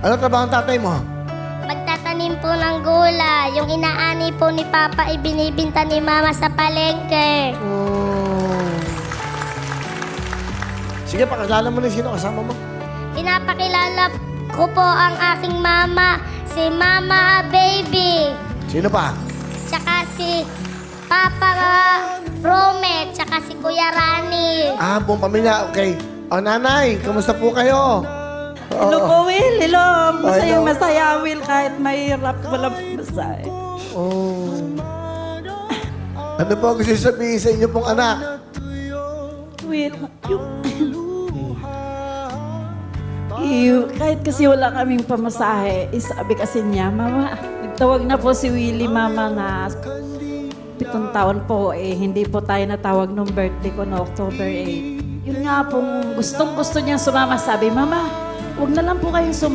Ano trabaho ang tatay mo? Magtatanim po ng gulay. Yung inaani po ni Papa, ibinibinta ni Mama sa palengke. Sige, pakilala mo na sino kasama mo. Pinapakilala ko po ang aking mama, si Mama Baby. Sino pa? Tsaka si Papa Romet, tsaka si Kuya Rani. Buong pamilya. Okay. O, nanay, kamusta po kayo? Hello po, Will. Hello. Hello. Masaya, Will. Kahit mahirap, walang masaya. Ano po gusto sabihin sa inyo pong anak? Will, kahit kasi wala kaming pamasahe, sabi kasi niya, Mama, nagtawag na po si Willie, Mama, na 7 taon po, hindi po tayo natawag nung birthday ko na October 8. Yun nga pong gustong-gusto niyang sumama. Sabi, Mama, huwag na lang po kayong sumama.